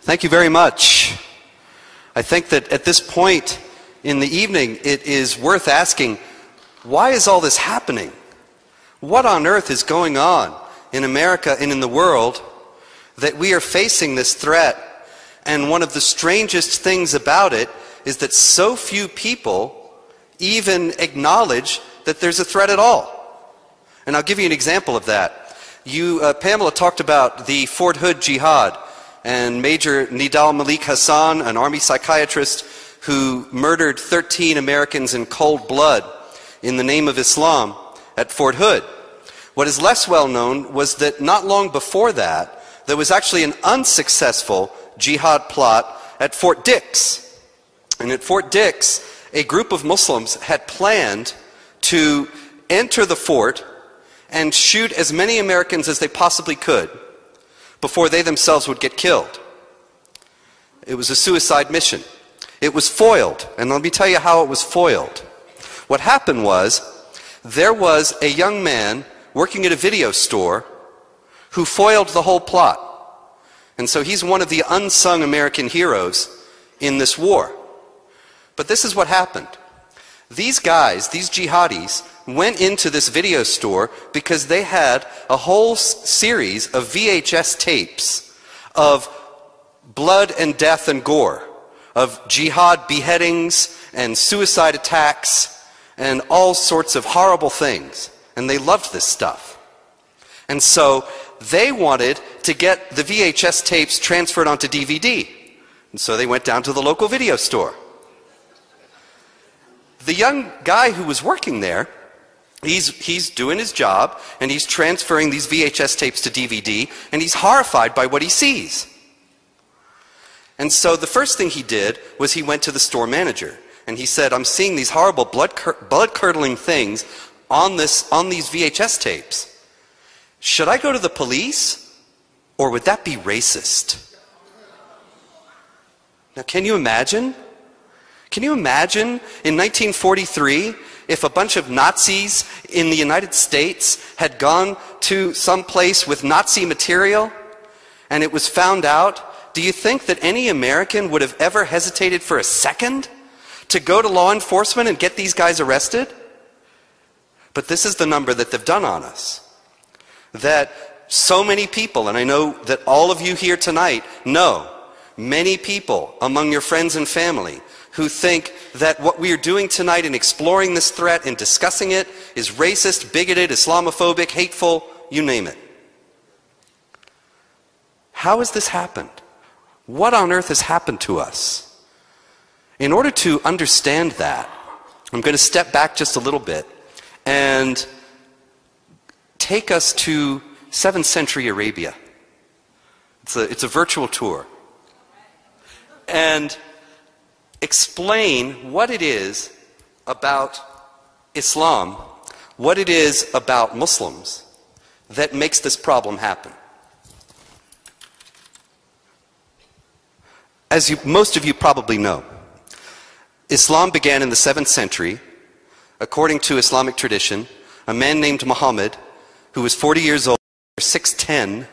Thank you very much. I think that at this point in the evening, it is worth asking, why is all this happening? What on earth is going on in America and in the world that we are facing this threat? And one of the strangest things about it is that so few people even acknowledge that there's a threat at all. And I'll give you an example of that. Pamela talked about the Fort Hood jihad and Major Nidal Malik Hassan, an army psychiatrist who murdered 13 Americans in cold blood in the name of Islam at Fort Hood. What is less well known was that not long before that, there was actually an unsuccessful jihad plot at Fort Dix. And at Fort Dix, a group of Muslims had planned to enter the fort and shoot as many Americans as they possibly could before they themselves would get killed. It was a suicide mission. It was foiled, and let me tell you how it was foiled. What happened was, there was a young man working at a video store who foiled the whole plot. And so he's one of the unsung American heroes in this war. But this is what happened. These guys, these jihadis, went into this video store because they had a whole series of VHS tapes of blood and death and gore, of jihad beheadings and suicide attacks and all sorts of horrible things. And they loved this stuff. And so they wanted to get the VHS tapes transferred onto DVD. And so they went down to the local video store. The young guy who was working there, he's doing his job, and he's transferring these VHS tapes to DVD, and he's horrified by what he sees. And so the first thing he did was he went to the store manager, and he said, I'm seeing these horrible blood-curdling things on these VHS tapes. Should I go to the police, or would that be racist? Now, can you imagine? Can you imagine in 1943 if a bunch of Nazis in the United States had gone to some place with Nazi material and it was found out? Do you think that any American would have ever hesitated for a second to go to law enforcement and get these guys arrested? But this is the number that they've done on us. That so many people, and I know that all of you here tonight know many people among your friends and family who think that what we are doing tonight in exploring this threat and discussing it is racist, bigoted, Islamophobic, hateful, you name it. How has this happened? What on earth has happened to us? In order to understand that, I'm going to step back just a little bit and take us to 7th century Arabia. It's a virtual tour. And explain what it is about Islam, what it is about Muslims that makes this problem happen. As most of you probably know, Islam began in the 7th century. According to Islamic tradition, a man named Muhammad, who was 40 years old, 6'10",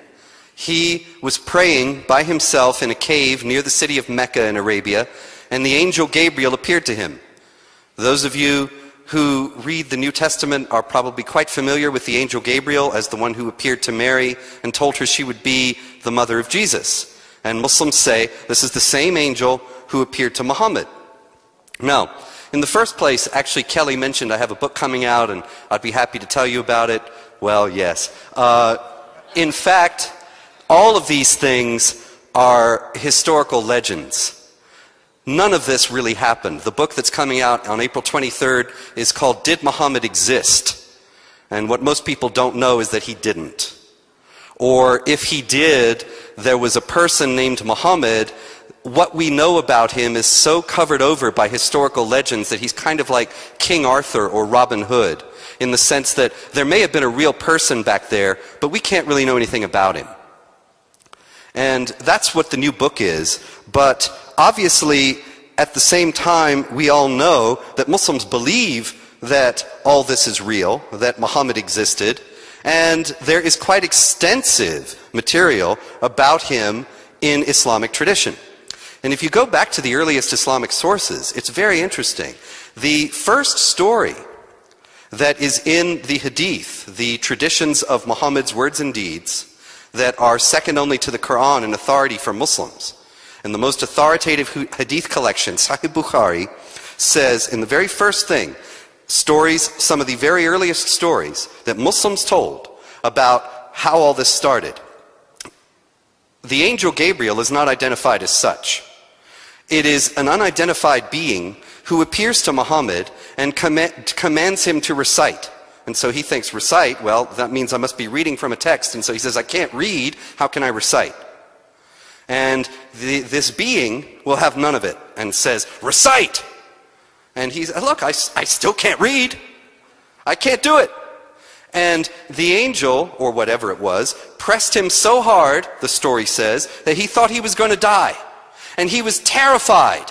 he was praying by himself in a cave near the city of Mecca in Arabia, and the angel Gabriel appeared to him. Those of you who read the New Testament are probably quite familiar with the angel Gabriel as the one who appeared to Mary and told her she would be the mother of Jesus. And Muslims say this is the same angel who appeared to Muhammad. Now, in the first place, actually Kelly mentioned I have a book coming out and I'd be happy to tell you about it. Well, yes. In fact, all of these things are historical legends. None of this really happened. The book that's coming out on April 23rd is called Did Muhammad Exist? And what most people don't know is that he didn't. Or if he did, there was a person named Muhammad. What we know about him is so covered over by historical legends that he's kind of like King Arthur or Robin Hood, in the sense that there may have been a real person back there, but we can't really know anything about him. And that's what the new book is. But obviously, at the same time, we all know that Muslims believe that all this is real, that Muhammad existed, and there is quite extensive material about him in Islamic tradition. And if you go back to the earliest Islamic sources, it's very interesting. The first story that is in the Hadith, the traditions of Muhammad's words and deeds, that are second only to the Quran in authority for Muslims, and the most authoritative Hadith collection, Sahih Bukhari, says in the very first thing, stories, some of the very earliest stories that Muslims told about how all this started. The angel Gabriel is not identified as such. It is an unidentified being who appears to Muhammad and commands him to recite. And so he thinks, recite, well, that means I must be reading from a text. And so he says, I can't read, how can I recite? And this being will have none of it and says, recite! And he's, look, I still can't read. I can't do it. And the angel, or whatever it was, pressed him so hard, the story says, that he thought he was going to die. And he was terrified.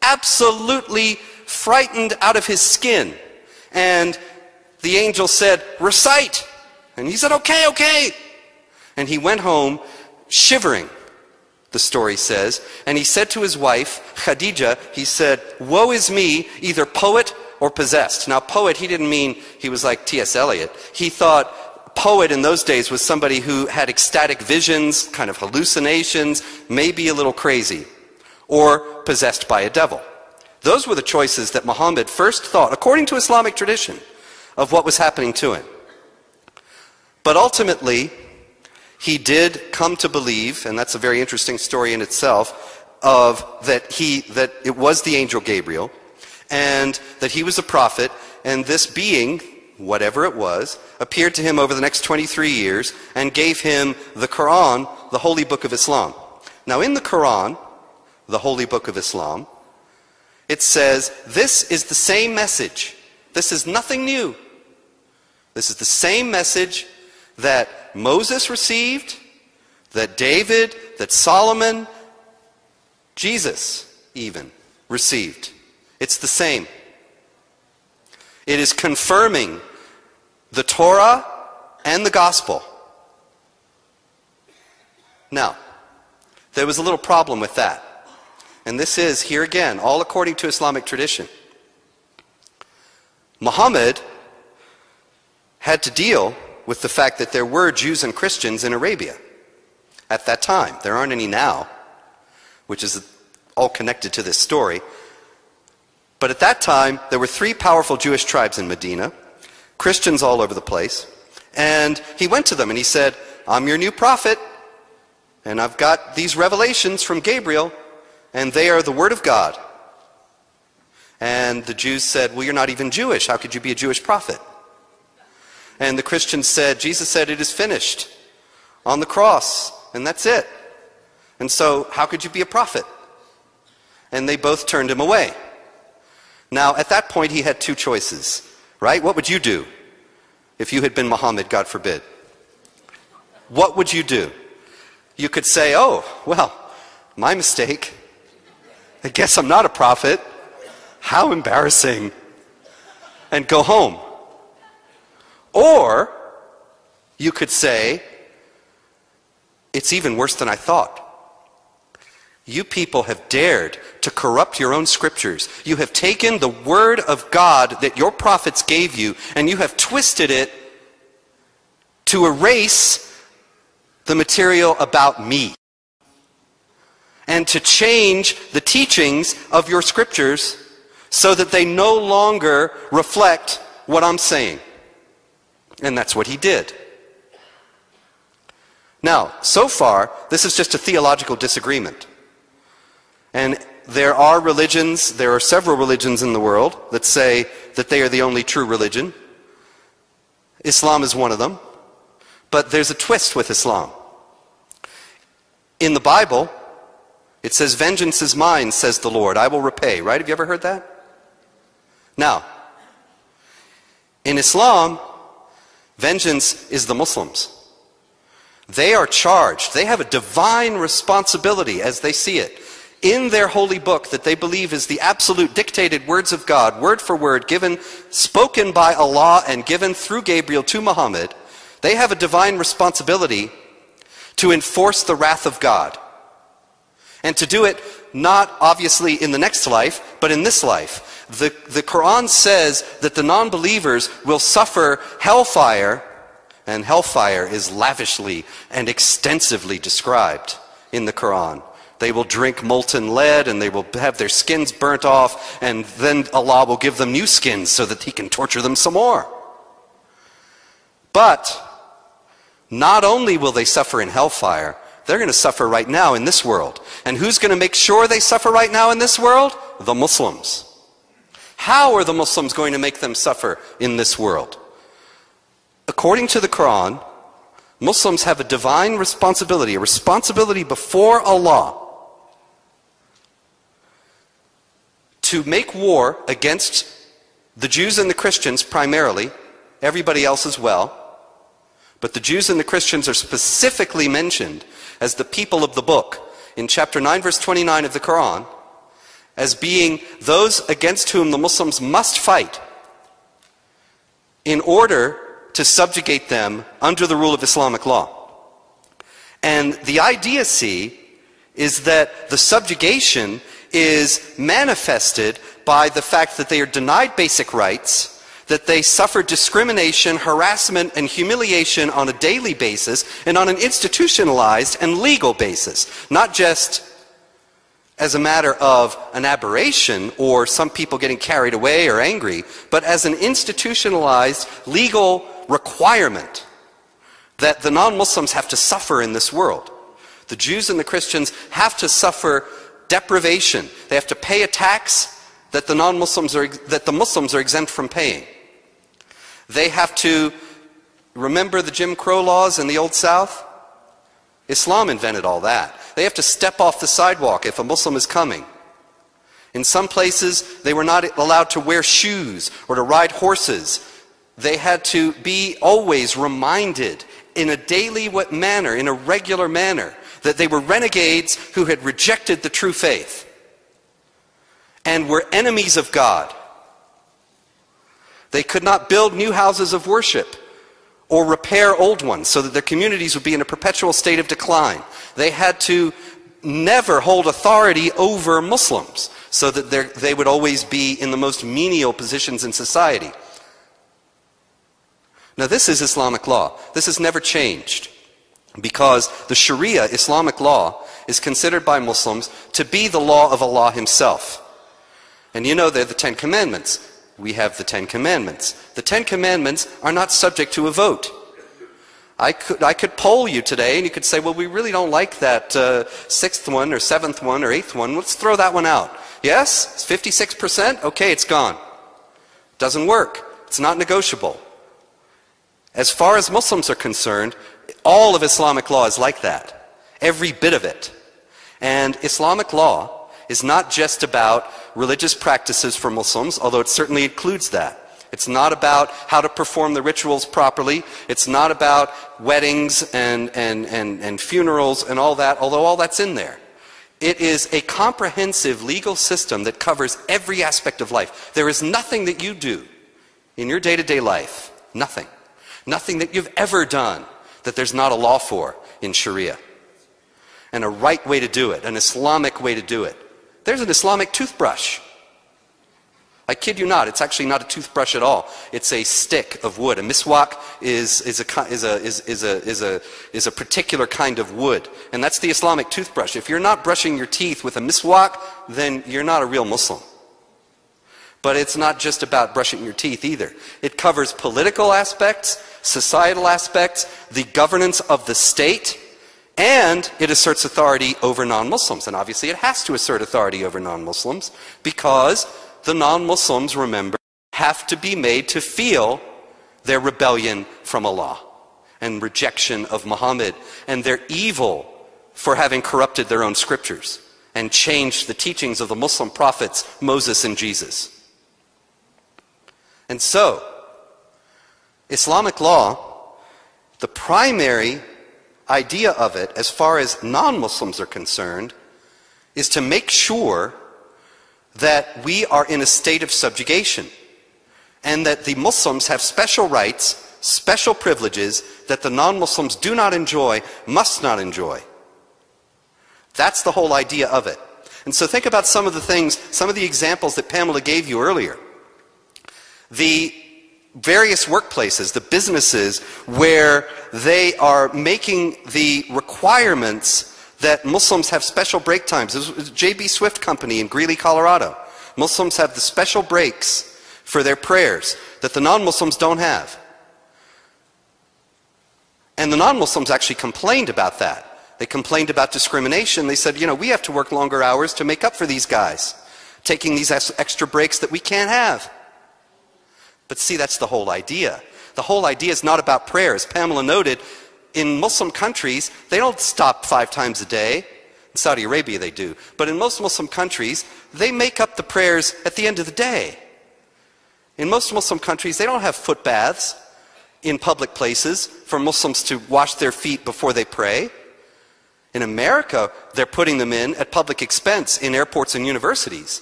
Absolutely frightened out of his skin. And the angel said, recite. And he said, okay, okay. And he went home shivering, the story says. And he said to his wife, Khadija, he said, woe is me, either poet or possessed. Now poet, he didn't mean he was like T.S. Eliot. He thought poet in those days was somebody who had ecstatic visions, kind of hallucinations, maybe a little crazy, or possessed by a devil. Those were the choices that Muhammad first thought, according to Islamic tradition, of what was happening to him. But ultimately, he did come to believe, and that's a very interesting story in itself, that it was the angel Gabriel, and that he was a prophet, and this being, whatever it was, appeared to him over the next 23 years and gave him the Quran, the holy book of Islam. Now in the Quran, the holy book of Islam, it says, this is the same message. This is nothing new. This is the same message that Moses received, that David, that Solomon, Jesus even received. It's the same. It is confirming the Torah and the gospel. Now, there was a little problem with that. And this is, here again, all according to Islamic tradition. Muhammad had to deal with the fact that there were Jews and Christians in Arabia at that time. There aren't any now, which is all connected to this story. But at that time, there were 3 powerful Jewish tribes in Medina, Christians all over the place, and he went to them and he said, I'm your new prophet, and I've got these revelations from Gabriel, and they are the word of God. And the Jews said, well, you're not even Jewish. How could you be a Jewish prophet? And the Christians said, Jesus said it is finished on the cross, and that's it. And so, how could you be a prophet? And they both turned him away. Now, at that point, he had 2 choices, right? What would you do if you had been Muhammad, God forbid? What would you do? You could say, oh, well, my mistake. I guess I'm not a prophet. How embarrassing. And go home. Or you could say, it's even worse than I thought. You people have dared to corrupt your own scriptures. You have taken the word of God that your prophets gave you, and you have twisted it to erase the material about me, and to change the teachings of your scriptures so that they no longer reflect what I'm saying. And that's what he did. Now, so far, this is just a theological disagreement. And there are religions, there are several religions in the world that say that they are the only true religion. Islam is one of them. But there's a twist with Islam. In the Bible, it says, vengeance is mine, says the Lord, I will repay. Right? Have you ever heard that? Now, in Islam, vengeance is the Muslims. They are charged. They have a divine responsibility as they see it. In their holy book that they believe is the absolute dictated words of God, word for word, spoken by Allah and given through Gabriel to Muhammad, they have a divine responsibility to enforce the wrath of God. And to do it not obviously in the next life, but in this life. The Quran says that the non-believers will suffer hellfire, and hellfire is lavishly and extensively described in the Quran. They will drink molten lead and they will have their skins burnt off, and then Allah will give them new skins so that He can torture them some more. But not only will they suffer in hellfire, they're going to suffer right now in this world. And who's going to make sure they suffer right now in this world? The Muslims. How are the Muslims going to make them suffer in this world? According to the Quran, Muslims have a divine responsibility, a responsibility before Allah, to make war against the Jews and the Christians primarily, everybody else as well. But the Jews and the Christians are specifically mentioned as the people of the book in chapter 9 verse 29 of the Quran as being those against whom the Muslims must fight in order to subjugate them under the rule of Islamic law. And the idea, see, is that the subjugation is manifested by the fact that they are denied basic rights, that they suffer discrimination, harassment, and humiliation on a daily basis, and on an institutionalized and legal basis. Not just as a matter of an aberration or some people getting carried away or angry, but as an institutionalized legal requirement that the non-Muslims have to suffer in this world. The Jews and the Christians have to suffer deprivation. They have to pay a tax that the Muslims are exempt from paying. They have to remember the Jim Crow laws in the Old South. Islam invented all that. They have to step off the sidewalk if a Muslim is coming. In some places, they were not allowed to wear shoes or to ride horses. They had to be always reminded in a daily manner, in a regular manner, that they were renegades who had rejected the true faith and were enemies of God. They could not build new houses of worship or repair old ones so that their communities would be in a perpetual state of decline. They had to never hold authority over Muslims so that they would always be in the most menial positions in society. Now this is Islamic law. This has never changed because the Sharia, Islamic law, is considered by Muslims to be the law of Allah Himself. And you know they're the 10 Commandments. We have the 10 Commandments. The 10 Commandments are not subject to a vote. I could poll you today and you could say, well, we really don't like that 6th one or 7th one or 8th one. Let's throw that one out. Yes? It's 56%? Okay, it's gone. Doesn't work. It's not negotiable. As far as Muslims are concerned, all of Islamic law is like that. Every bit of it. And Islamic law is not just about religious practices for Muslims, although it certainly includes that. It's not about how to perform the rituals properly. It's not about weddings and funerals and all that, although all that's in there. It is a comprehensive legal system that covers every aspect of life. There is nothing that you do in your day-to-day life, nothing that you've ever done that there's not a law for in Sharia. And a right way to do it, an Islamic way to do it. There's an Islamic toothbrush. I kid you not, it's actually not a toothbrush at all. It's a stick of wood. A miswak is a particular kind of wood. And that's the Islamic toothbrush. If you're not brushing your teeth with a miswak, then you're not a real Muslim. But it's not just about brushing your teeth either. It covers political aspects, societal aspects, the governance of the state, and it asserts authority over non-Muslims. And obviously it has to assert authority over non-Muslims because the non-Muslims, remember, have to be made to feel their rebellion from Allah and rejection of Muhammad and their evil for having corrupted their own scriptures and changed the teachings of the Muslim prophets, Moses and Jesus. And so, Islamic law, the primary idea of it, as far as non-Muslims are concerned, is to make sure that we are in a state of subjugation and that the Muslims have special rights special privileges that the non-Muslims do not enjoy, must not enjoy. That's the whole idea of it. And so think about some of the things, some of the examples that Pamela gave you earlier. The various workplaces, the businesses where they are making the requirements that Muslims have special break times. This was J.B. Swift Company in Greeley, Colorado. Muslims have the special breaks for their prayers that the non-Muslims don't have. And the non-Muslims actually complained about that. They complained about discrimination. They said, you know, we have to work longer hours to make up for these guys, taking these extra breaks that we can't have. But see, that's the whole idea. The whole idea is not about prayer. As Pamela noted, in Muslim countries, they don't stop 5 times a day. In Saudi Arabia they do. But in most Muslim countries, they make up the prayers at the end of the day. In most Muslim countries, they don't have foot baths in public places for Muslims to wash their feet before they pray. In America, they're putting them in at public expense in airports and universities.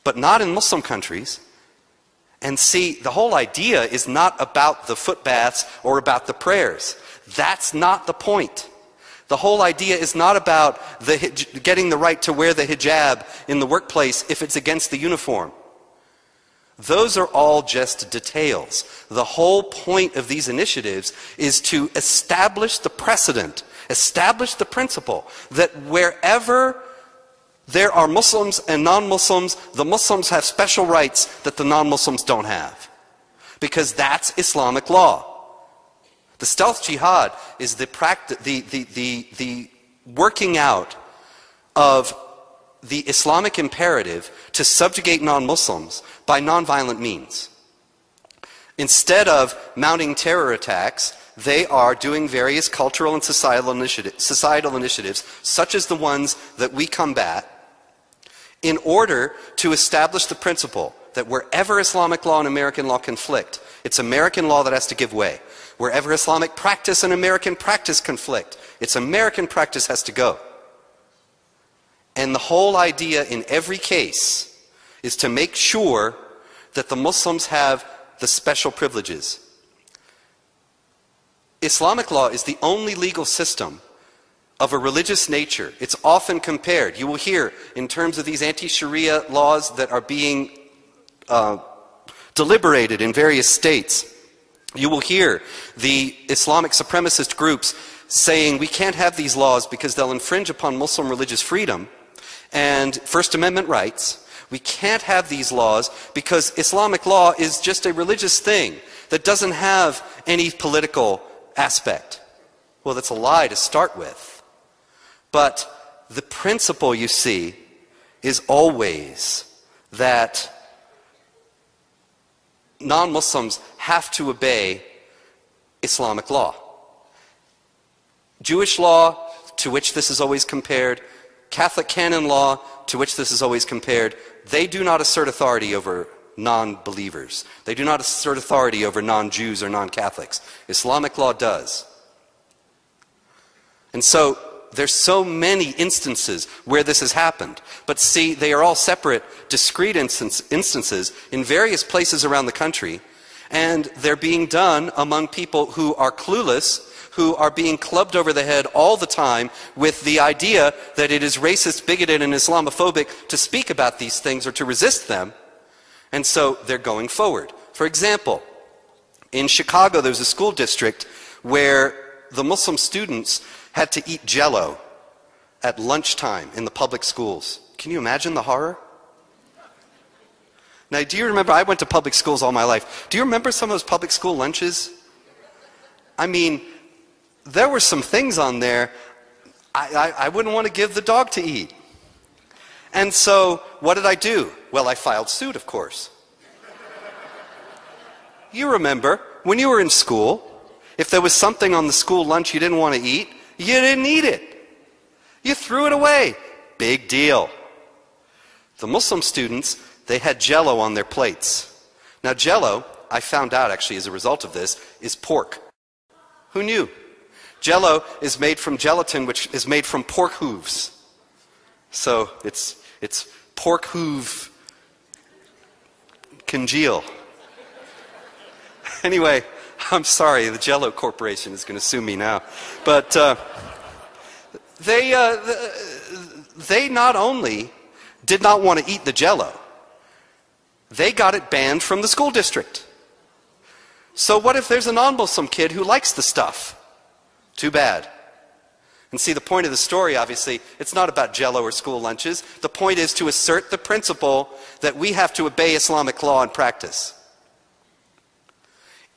But not in Muslim countries. And see, the whole idea is not about the foot baths or about the prayers. That's not the point. The whole idea is not about getting the right to wear the hijab in the workplace if it's against the uniform. Those are all just details. The whole point of these initiatives is to establish the precedent, establish the principle that wherever there are Muslims and non-Muslims, the Muslims have special rights that the non-Muslims don't have. Because that's Islamic law. The stealth jihad is the working out of the Islamic imperative to subjugate non-Muslims by non-violent means. Instead of mounting terror attacks, they are doing various cultural and societal initiatives, such as the ones that we combat, in order to establish the principle that wherever Islamic law and American law conflict, it's American law that has to give way. Wherever Islamic practice and American practice conflict, it's American practice has to go. And the whole idea in every case is to make sure that the Muslims have the special privileges. Islamic law is the only legal system of a religious nature. It's often compared. You will hear in terms of these anti-Sharia laws that are being deliberated in various states. You will hear the Islamic supremacist groups saying we can't have these laws because they'll infringe upon Muslim religious freedom and First Amendment rights. We can't have these laws because Islamic law is just a religious thing that doesn't have any political aspect. Well, that's a lie to start with. But the principle, you see, is always that non-Muslims have to obey Islamic law. Jewish law, to which this is always compared, Catholic canon law, to which this is always compared, they do not assert authority over non-believers. They do not assert authority over non-Jews or non-Catholics. Islamic law does. And so there's so many instances where this has happened. But see, they are all separate, discrete instances in various places around the country. And they're being done among people who are clueless, who are being clubbed over the head all the time with the idea that it is racist, bigoted, and Islamophobic to speak about these things or to resist them. And so they're going forward. For example, in Chicago, there's a school district where the Muslim students had to eat Jell-O at lunchtime in the public schools. Can you imagine the horror? Now, do you remember, I went to public schools all my life. Do you remember some of those public school lunches? I mean, there were some things on there I wouldn't want to give the dog to eat. And so, what did I do? Well, I filed suit, of course. You remember, when you were in school, if there was something on the school lunch you didn't want to eat, you didn't eat it. You threw it away. Big deal. The Muslim students, they had Jell-O on their plates. Now Jell-O, I found out actually as a result of this, is pork. Who knew? Jell-O is made from gelatin, which is made from pork hooves. So it's pork hoof congeal. Anyway, I'm sorry, the Jell-O Corporation is going to sue me now. But they not only did not want to eat the Jell-O, they got it banned from the school district. So what if there's a non-Muslim kid who likes the stuff? Too bad. And see, the point of the story, obviously, it's not about Jell-O or school lunches. The point is to assert the principle that we have to obey Islamic law and practice.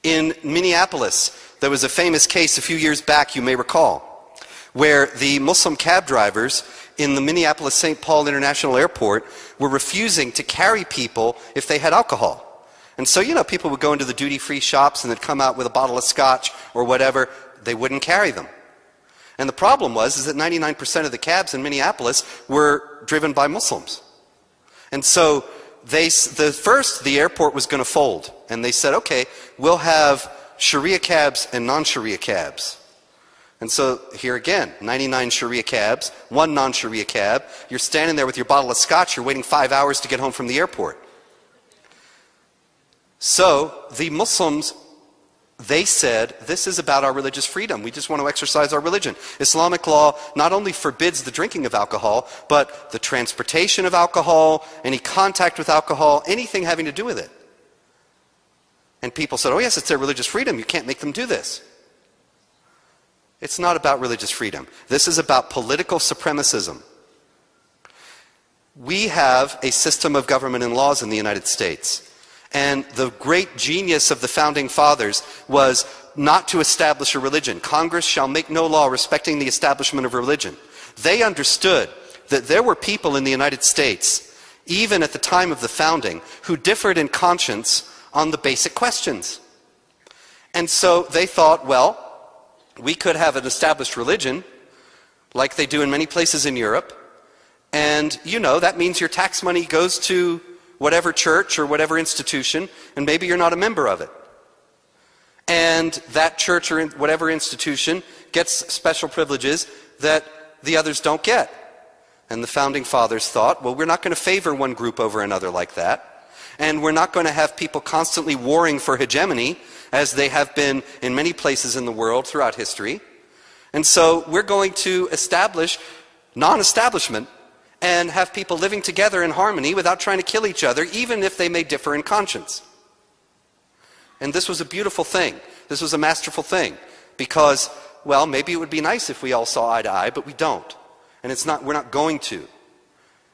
In Minneapolis, there was a famous case a few years back, you may recall, where the Muslim cab drivers in the Minneapolis-St. Paul International Airport were refusing to carry people if they had alcohol. And so, you know, people would go into the duty-free shops and they'd come out with a bottle of scotch or whatever. They wouldn't carry them. And the problem was that 99% of the cabs in Minneapolis were driven by Muslims. And so the airport was going to fold. And they said, okay, we'll have Sharia cabs and non-Sharia cabs. And so here again, 99 Sharia cabs, 1 non-Sharia cab. You're standing there with your bottle of scotch. You're waiting 5 hours to get home from the airport. So the Muslims, they said, this is about our religious freedom. We just want to exercise our religion. Islamic law not only forbids the drinking of alcohol, but the transportation of alcohol, any contact with alcohol, anything having to do with it. And people said, oh yes, it's their religious freedom. You can't make them do this. It's not about religious freedom. This is about political supremacism. We have a system of government and laws in the United States. And the great genius of the Founding Fathers was not to establish a religion. Congress shall make no law respecting the establishment of religion. They understood that there were people in the United States, even at the time of the founding, who differed in conscience on the basic questions. And so they thought, well, we could have an established religion, like they do in many places in Europe, and you know, that means your tax money goes to whatever church or whatever institution, and maybe you're not a member of it. And that church or whatever institution gets special privileges that the others don't get. And the Founding Fathers thought, well, we're not going to favor one group over another like that. And we're not going to have people constantly warring for hegemony, as they have been in many places in the world throughout history. And so we're going to establish non-establishment and have people living together in harmony without trying to kill each other, even if they may differ in conscience. And this was a beautiful thing. This was a masterful thing. Because, well, maybe it would be nice if we all saw eye to eye, but we don't. And we're not going to.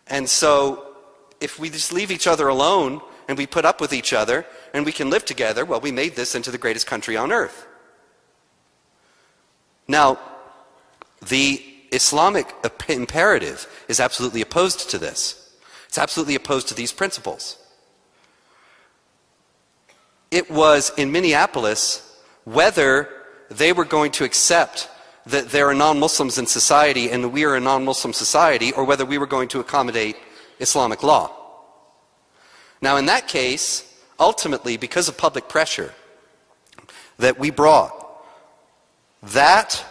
And so, if we just leave each other alone, and we put up with each other, and we can live together, well, we made this into the greatest country on earth. Now, the Islamic imperative is absolutely opposed to this. It's absolutely opposed to these principles. It was in Minneapolis whether they were going to accept that there are non-Muslims in society and we are a non-Muslim society, or whether we were going to accommodate Islamic law. Now in that case, ultimately, because of public pressure that we brought, that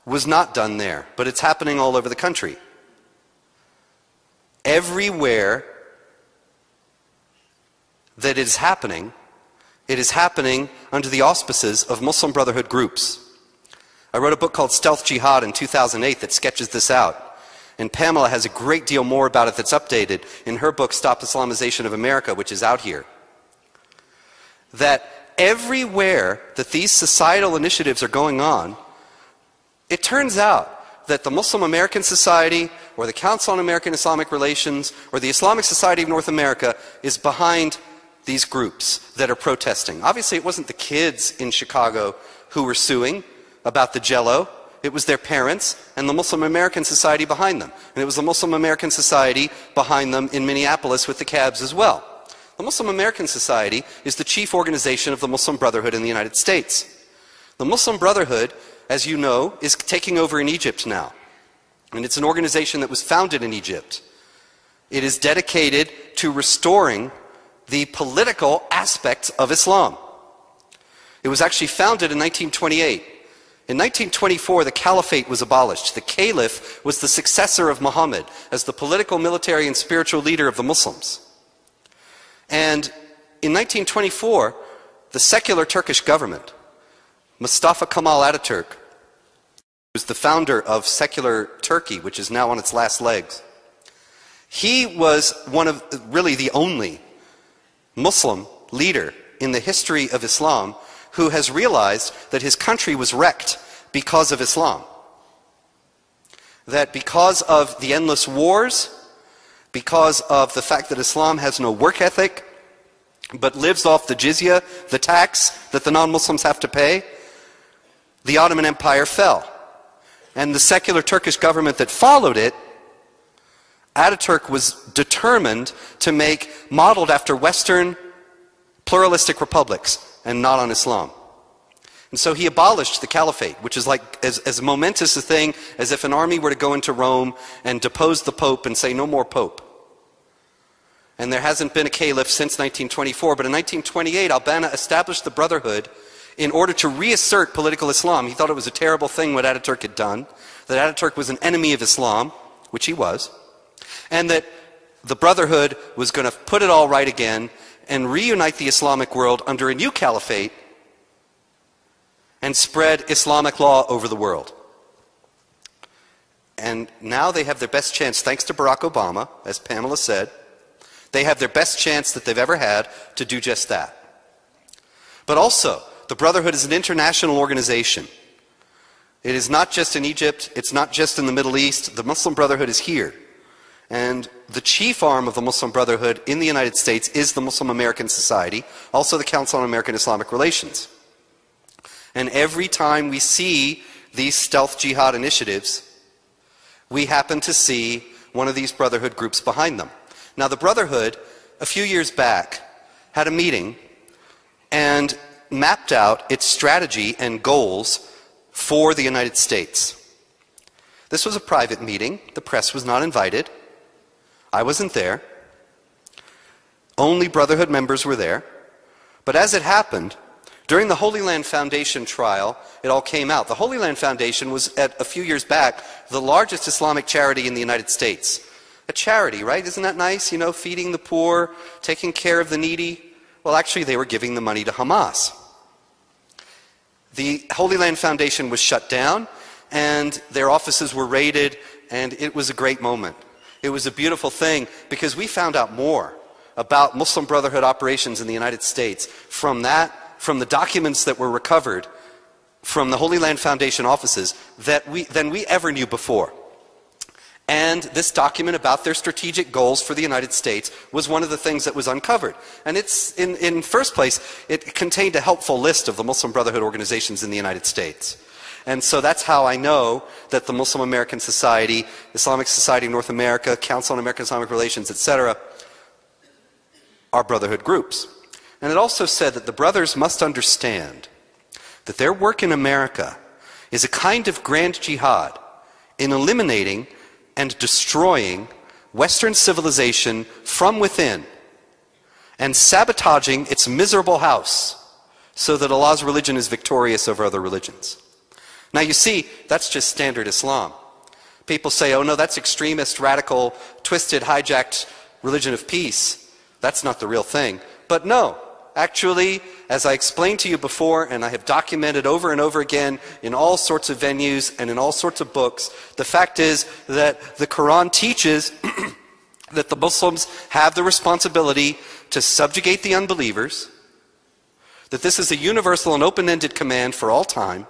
was not done there, but it's happening all over the country. Everywhere that it is happening under the auspices of Muslim Brotherhood groups. I wrote a book called Stealth Jihad in 2008 that sketches this out. And Pamela has a great deal more about it that's updated in her book, Stop Islamization of America, which is out here. That everywhere that these societal initiatives are going on, it turns out that the Muslim American Society, or the Council on American Islamic Relations, or the Islamic Society of North America is behind these groups that are protesting. Obviously, it wasn't the kids in Chicago who were suing about the Jell-O. It was their parents and the Muslim American Society behind them. And it was the Muslim American Society behind them in Minneapolis with the cabs as well. The Muslim American Society is the chief organization of the Muslim Brotherhood in the United States. The Muslim Brotherhood, as you know, is taking over in Egypt now. And it's an organization that was founded in Egypt. It is dedicated to restoring the political aspects of Islam. It was actually founded in 1928. In 1924, the caliphate was abolished. The caliph was the successor of Muhammad as the political, military, and spiritual leader of the Muslims. And in 1924, the secular Turkish government Mustafa Kemal Ataturk, who was the founder of secular Turkey, which is now on its last legs, he was really the only Muslim leader in the history of Islam who has realized that his country was wrecked because of Islam. That because of the endless wars, because of the fact that Islam has no work ethic, but lives off the jizya, the tax that the non-Muslims have to pay, the Ottoman Empire fell. And the secular Turkish government that followed it, Ataturk was determined to make modeled after Western pluralistic republics and not on Islam. And so he abolished the caliphate, which is like as momentous a thing as if an army were to go into Rome and depose the Pope and say, no more Pope. And there hasn't been a caliph since 1924, but in 1928, Albana established the Brotherhood in order to reassert political Islam. He thought it was a terrible thing what Ataturk had done, that Ataturk was an enemy of Islam, which he was, and that the Brotherhood was going to put it all right again and reunite the Islamic world under a new caliphate and spread Islamic law over the world. And now they have their best chance, thanks to Barack Obama, as Pamela said, they have their best chance that they've ever had to do just that. But also, the Brotherhood is an international organization. It is not just in Egypt, it's not just in the Middle East, the Muslim Brotherhood is here. And the chief arm of the Muslim Brotherhood in the United States is the Muslim American Society, also the Council on American Islamic Relations. And every time we see these stealth jihad initiatives, we happen to see one of these Brotherhood groups behind them. Now the Brotherhood, a few years back, had a meeting and mapped out its strategy and goals for the United States. This was a private meeting. The press was not invited. I wasn't there. Only Brotherhood members were there. But as it happened, during the Holy Land Foundation trial, it all came out. The Holy Land Foundation was, a few years back, the largest Islamic charity in the United States. A charity, right? Isn't that nice? You know, feeding the poor, taking care of the needy. Well, actually, they were giving the money to Hamas. The Holy Land Foundation was shut down, and their offices were raided, and it was a great moment. It was a beautiful thing, because we found out more about Muslim Brotherhood operations in the United States from the documents that were recovered from the Holy Land Foundation offices than we ever knew before. And this document about their strategic goals for the United States was one of the things that was uncovered. And it's, in first place, it contained a helpful list of the Muslim Brotherhood organizations in the United States. And so that's how I know that the Muslim American Society, Islamic Society of North America, Council on American Islamic Relations, etc., are Brotherhood groups. And it also said that the brothers must understand that their work in America is a kind of grand jihad in eliminating and destroying Western civilization from within and sabotaging its miserable house so that Allah's religion is victorious over other religions. Now you see, that's just standard Islam. People say, oh no, that's extremist, radical, twisted, hijacked religion of peace. That's not the real thing. But no, actually, as I explained to you before, and I have documented over and over again in all sorts of venues and in all sorts of books, the fact is that the Quran teaches that the Muslims have the responsibility to subjugate the unbelievers, that this is a universal and open-ended command for all time,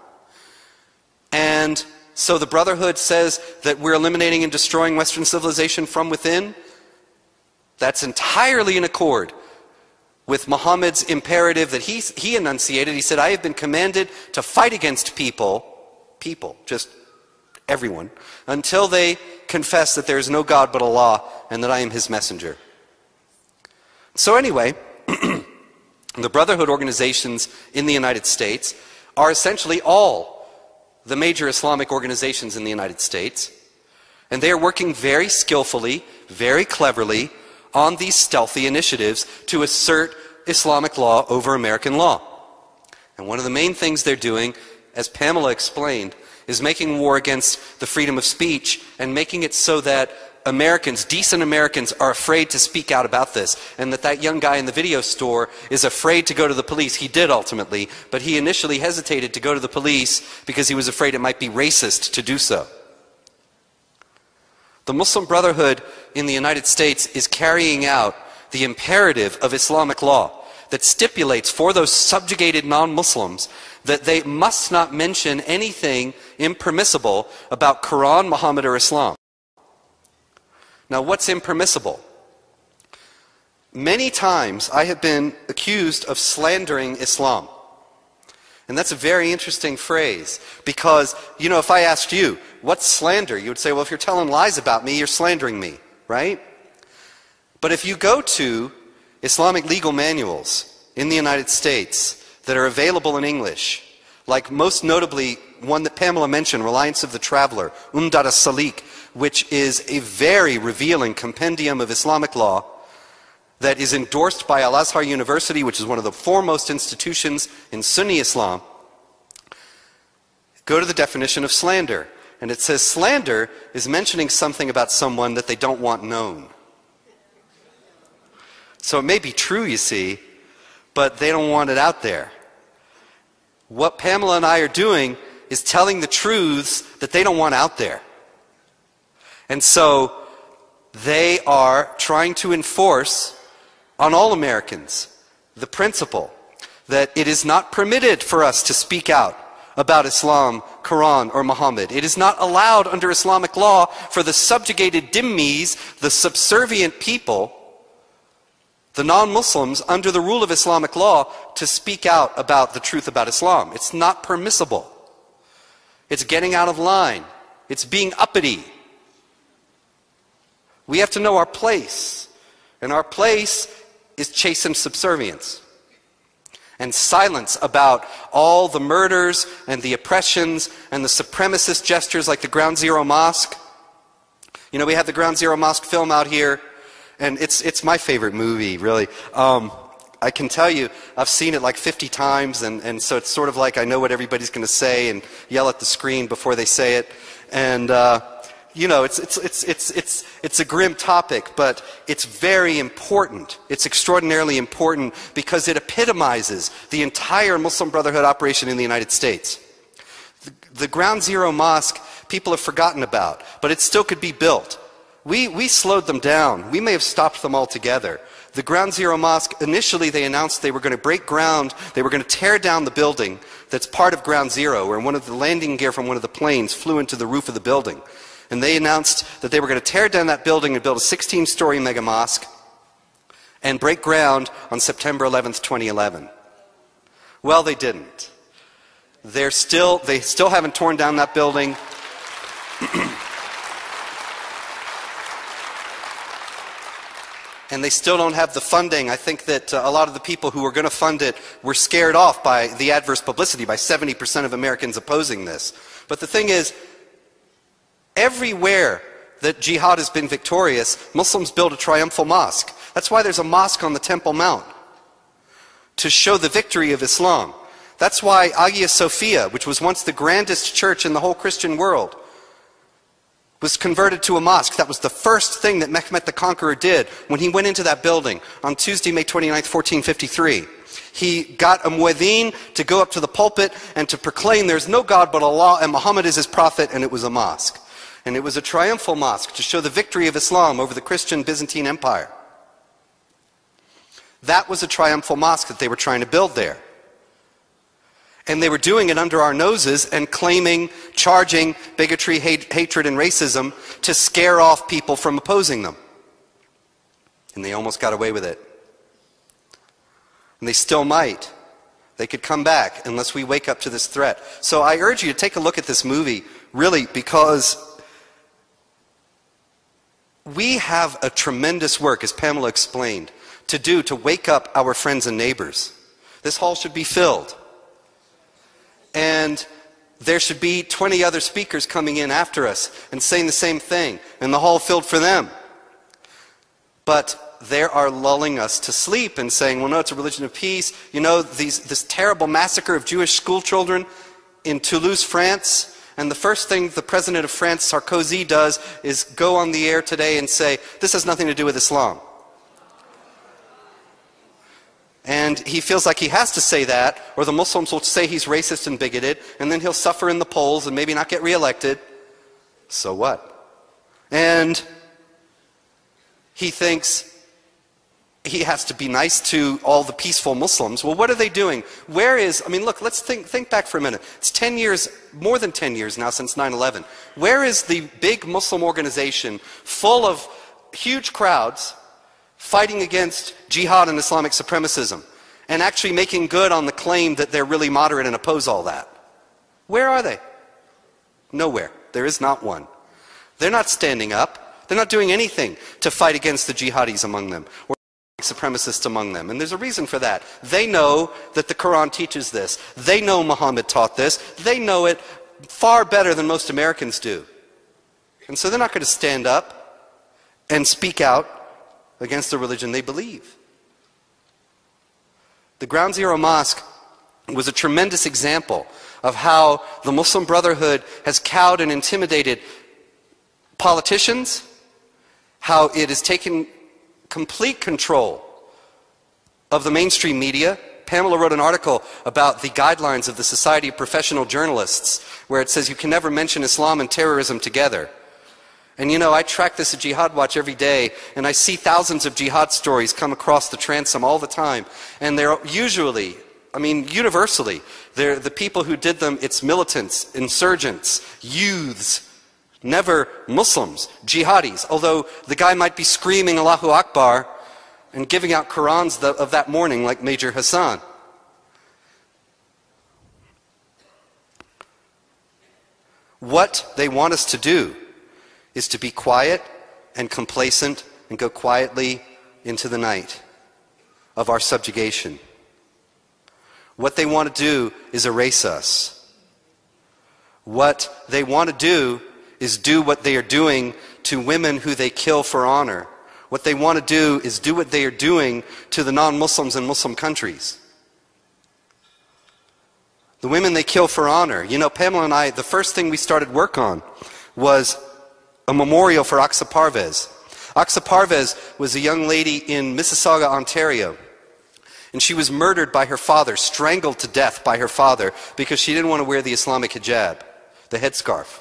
and so the Brotherhood says that we're eliminating and destroying Western civilization from within. That's entirely in accord with Muhammad's imperative that he enunciated. He said, I have been commanded to fight against people, just everyone, until they confess that there is no God but Allah and that I am His messenger. So anyway, the Brotherhood organizations in the United States are essentially all the major Islamic organizations in the United States, and they are working very skillfully, very cleverly on these stealthy initiatives to assert Islamic law over American law. And one of the main things they're doing, as Pamela explained, is making war against the freedom of speech and making it so that Americans, decent Americans, are afraid to speak out about this, and that young guy in the video store is afraid to go to the police. He did ultimately, but he initially hesitated to go to the police because he was afraid it might be racist to do so. The Muslim Brotherhood in the United States is carrying out the imperative of Islamic law that stipulates for those subjugated non-Muslims that they must not mention anything impermissible about Quran, Muhammad, or Islam. Now, what's impermissible? Many times I have been accused of slandering Islam. And that's a very interesting phrase because, you know, if I asked you, what's slander? You would say, well, if you're telling lies about me, you're slandering me, right? But if you go to Islamic legal manuals in the United States that are available in English, like most notably one that Pamela mentioned, Reliance of the Traveler, Umdat as-Salik, which is a very revealing compendium of Islamic law that is endorsed by Al-Azhar University, which is one of the foremost institutions in Sunni Islam. Go to the definition of slander, and it says slander is mentioning something about someone that they don't want known. So it may be true, you see, but they don't want it out there. What Pamela and I are doing is telling the truths that they don't want out there. And so they are trying to enforce on all Americans the principle that it is not permitted for us to speak out about Islam, Quran, or Muhammad. It is not allowed under Islamic law for the subjugated dhimmis, the subservient people, the non-Muslims, under the rule of Islamic law, to speak out about the truth about Islam. It's not permissible. It's getting out of line. It's being uppity. We have to know our place. And our place is chastened subservience. And silence about all the murders and the oppressions and the supremacist gestures like the Ground Zero Mosque. You know, we have the Ground Zero Mosque film out here, and it's my favorite movie, really. I can tell you, I've seen it like 50 times, and so it's sort of like I know what everybody's going to say and yell at the screen before they say it. And you know, it's a grim topic, but it's very important. It's extraordinarily important because it epitomizes the entire Muslim Brotherhood operation in the United States. The Ground Zero Mosque, people have forgotten about, but it still could be built. We slowed them down. We may have stopped them altogether. The Ground Zero Mosque, initially they announced they were going to break ground, they were going to tear down the building that's part of Ground Zero, where one of the landing gear from one of the planes flew into the roof of the building. And they announced that they were going to tear down that building and build a 16-story mega mosque and break ground on September 11th, 2011. Well, they didn't. They still haven't torn down that building. And they still don't have the funding. I think that a lot of the people who were going to fund it were scared off by the adverse publicity, by 70% of Americans opposing this. But the thing is, everywhere that jihad has been victorious, Muslims build a triumphal mosque. That's why there's a mosque on the Temple Mount, to show the victory of Islam. That's why Hagia Sophia, which was once the grandest church in the whole Christian world, was converted to a mosque. That was the first thing that Mehmet the Conqueror did when he went into that building on Tuesday, May 29th, 1453. He got a muezzin to go up to the pulpit and to proclaim there's no God but Allah and Muhammad is his prophet, and it was a mosque. And it was a triumphal mosque to show the victory of Islam over the Christian Byzantine Empire. That was a triumphal mosque that they were trying to build there. And they were doing it under our noses and charging bigotry, hatred, and racism to scare off people from opposing them. And they almost got away with it. And they still might. They could come back unless we wake up to this threat. So I urge you to take a look at this movie, really, because we have a tremendous work, as Pamela explained, to do to wake up our friends and neighbors. This hall should be filled. And there should be 20 other speakers coming in after us and saying the same thing, and the hall filled for them. But they are lulling us to sleep and saying, well, no, it's a religion of peace. You know, this terrible massacre of Jewish school children in Toulouse, France, And the first thing the president of France, Sarkozy, does is go on the air today and say, this has nothing to do with Islam. And he feels like he has to say that, or the Muslims will say he's racist and bigoted, and then he'll suffer in the polls and maybe not get reelected. So what? And he thinks he has to be nice to all the peaceful Muslims. Well, what are they doing? Where is, I mean, look, let's think back for a minute. It's 10 years, more than 10 years now since 9/11. Where is the big Muslim organization full of huge crowds fighting against jihad and Islamic supremacism and actually making good on the claim that they're really moderate and oppose all that? Where are they? Nowhere. There is not one. They're not standing up. They're not doing anything to fight against the jihadis among them or supremacists among them. And there's a reason for that. They know that the Quran teaches this. They know Muhammad taught this. They know it far better than most Americans do. And so they're not going to stand up and speak out against the religion they believe. The Ground Zero Mosque was a tremendous example of how the Muslim Brotherhood has cowed and intimidated politicians, how it has taken complete control of the mainstream media. Pamela wrote an article about the guidelines of the Society of Professional Journalists, where it says you can never mention Islam and terrorism together. And you know, I track this at Jihad Watch every day, and I see thousands of jihad stories come across the transom all the time. And they're usually, I mean universally, they're the people who did them, it's militants, insurgents, youths, never Muslims, jihadis. Although the guy might be screaming Allahu Akbar and giving out Qurans of that morning like Major Hassan. What they want us to do is to be quiet and complacent and go quietly into the night of our subjugation. What they want to do is erase us. What they want to do is do what they are doing to women who they kill for honor. What they want to do is do what they are doing to the non-Muslims in Muslim countries. The women they kill for honor. You know, Pamela and I, the first thing we started work on was a memorial for Aqsa Parvez. Aqsa Parvez was a young lady in Mississauga, Ontario. And she was murdered by her father, strangled to death by her father, because she didn't want to wear the Islamic hijab, the headscarf.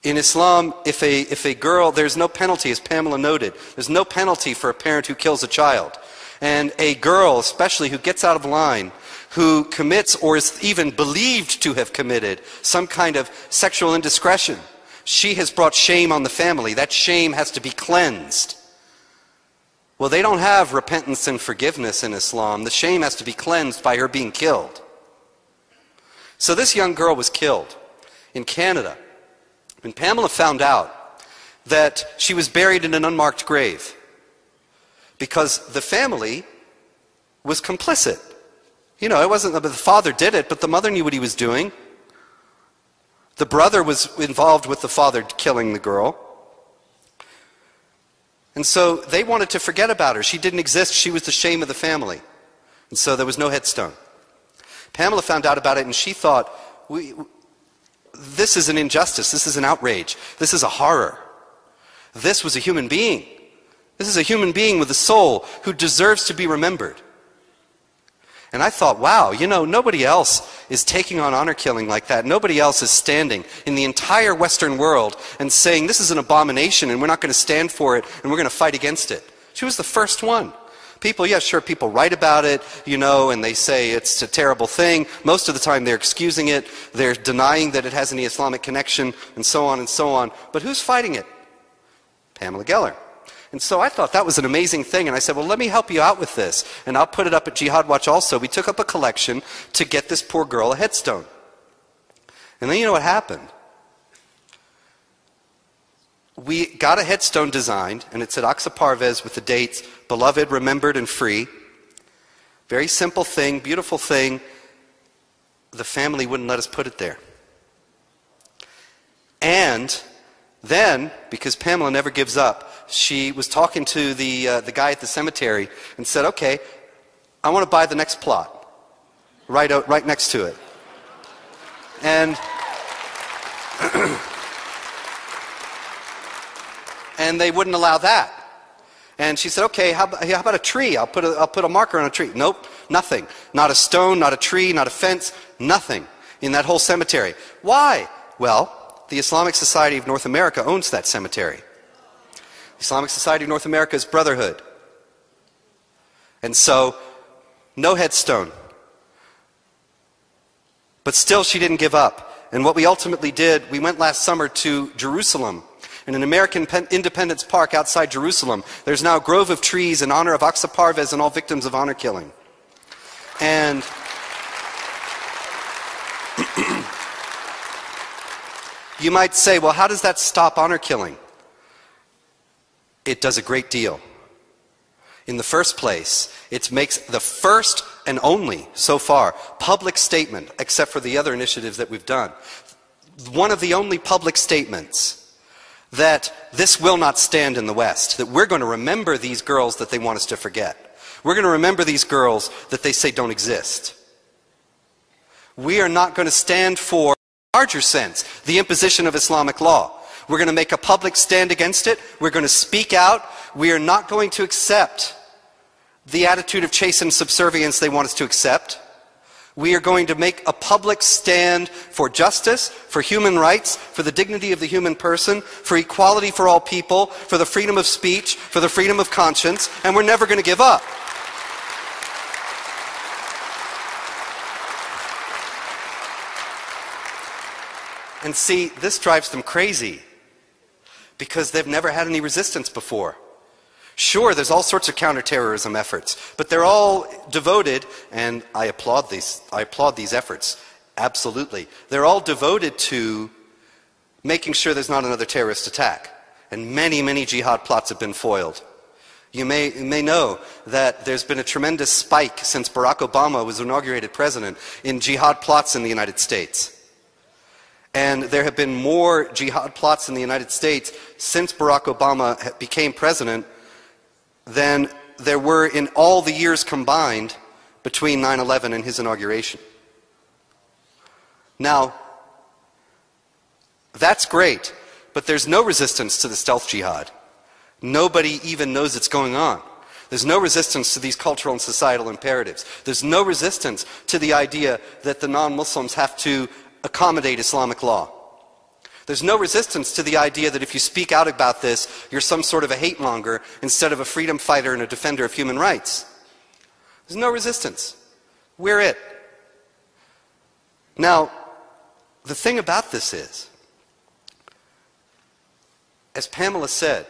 In Islam, if a girl, there's no penalty, as Pamela noted. There's no penalty for a parent who kills a child. And a girl, especially, who gets out of line, who commits or is even believed to have committed some kind of sexual indiscretion, she has brought shame on the family. That shame has to be cleansed. Well, they don't have repentance and forgiveness in Islam. The shame has to be cleansed by her being killed. So this young girl was killed in Canada. When Pamela found out that she was buried in an unmarked grave because the family was complicit. You know, it wasn't that the father did it, but the mother knew what he was doing. The brother was involved with the father killing the girl. And so they wanted to forget about her. She didn't exist. She was the shame of the family. And so there was no headstone. Pamela found out about it and she thought, this is an injustice. This is an outrage. This is a horror. This was a human being. This is a human being with a soul who deserves to be remembered. And I thought, wow, you know, nobody else is taking on honor killing like that. Nobody else is standing in the entire Western world and saying this is an abomination and we're not going to stand for it and we're going to fight against it. She was the first one. People, yeah, sure, people write about it, you know, and they say it's a terrible thing. Most of the time they're excusing it. They're denying that it has any Islamic connection and so on and so on. But who's fighting it? Pamela Geller. And so I thought that was an amazing thing. And I said, well, let me help you out with this. And I'll put it up at Jihad Watch also. We took up a collection to get this poor girl a headstone. And then you know what happened? We got a headstone designed, and it said Aqsa Parvez with the dates, beloved, remembered, and free. Very simple thing, beautiful thing. The family wouldn't let us put it there. And then, because Pamela never gives up, she was talking to the guy at the cemetery and said, okay, I want to buy the next plot right next to it. And And they wouldn't allow that. And she said, okay, how about a tree? I'll put a marker on a tree. Nope, nothing. Not a stone, not a tree, not a fence, nothing in that whole cemetery. Why? Well, the Islamic Society of North America owns that cemetery. The Islamic Society of North America is Brotherhood. And so, no headstone. But still, she didn't give up. And what we ultimately did, we went last summer to Jerusalem. In an American Independence Park outside Jerusalem, there's now a grove of trees in honor of Aqsa Parvez and all victims of honor killing. And you might say, well, how does that stop honor killing? It does a great deal. In the first place, it makes the first and only, so far, public statement, except for the other initiatives that we've done, one of the only public statements that this will not stand in the West, that we're going to remember these girls that they want us to forget. We're going to remember these girls that they say don't exist. We are not going to stand for, in a larger sense, the imposition of Islamic law. We're going to make a public stand against it. We're going to speak out. We are not going to accept the attitude of chastened subservience they want us to accept. We are going to make a public stand for justice, for human rights, for the dignity of the human person, for equality for all people, for the freedom of speech, for the freedom of conscience, and we're never going to give up. And see, this drives them crazy because they've never had any resistance before. Sure, there's all sorts of counterterrorism efforts, but they're all devoted, and I applaud these efforts, absolutely. They're all devoted to making sure there's not another terrorist attack. And many, many jihad plots have been foiled. You may know that there's been a tremendous spike since Barack Obama was inaugurated president in jihad plots in the United States. And there have been more jihad plots in the United States since Barack Obama became president than there were in all the years combined between 9/11 and his inauguration. Now, that's great, but there's no resistance to the stealth jihad. Nobody even knows it's going on. There's no resistance to these cultural and societal imperatives. There's no resistance to the idea that the non-Muslims have to accommodate Islamic law. There's no resistance to the idea that if you speak out about this, you're some sort of a hate monger instead of a freedom fighter and a defender of human rights. There's no resistance. We're it. Now, the thing about this is, as Pamela said,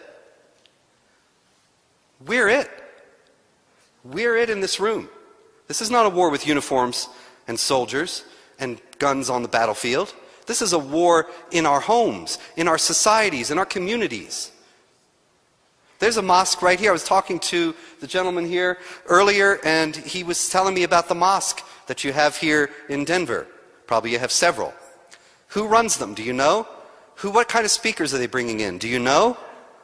we're it. We're it in this room. This is not a war with uniforms and soldiers and guns on the battlefield. This is a war in our homes, in our societies, in our communities. There's a mosque right here. I was talking to the gentleman here earlier, and he was telling me about the mosque that you have here in Denver. Probably you have several. Who runs them? Do you know? What kind of speakers are they bringing in? Do you know?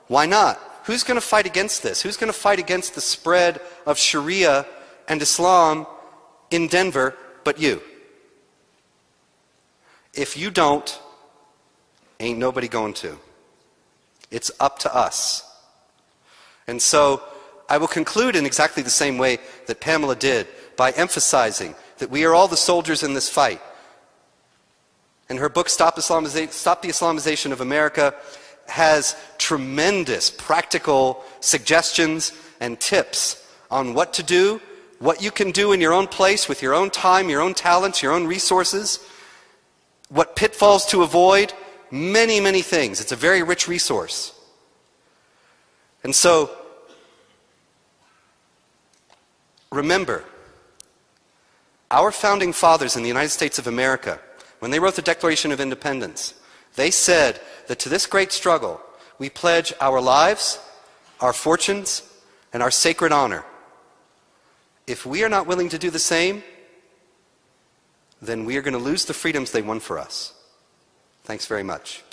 Why not? Who's going to fight against this? Who's going to fight against the spread of Sharia and Islam in Denver but you? If you don't, ain't nobody going to. It's up to us. And so I will conclude in exactly the same way that Pamela did, by emphasizing that we are all the soldiers in this fight. And her book, Stop the Islamization of America, has tremendous practical suggestions and tips on what to do, what you can do in your own place with your own time, your own talents, your own resources, what pitfalls to avoid, many, many things. It's a very rich resource. And so, remember, our founding fathers in the United States of America, when they wrote the Declaration of Independence, they said that to this great struggle, we pledge our lives, our fortunes, and our sacred honor. If we are not willing to do the same, then we are going to lose the freedoms they won for us. Thanks very much.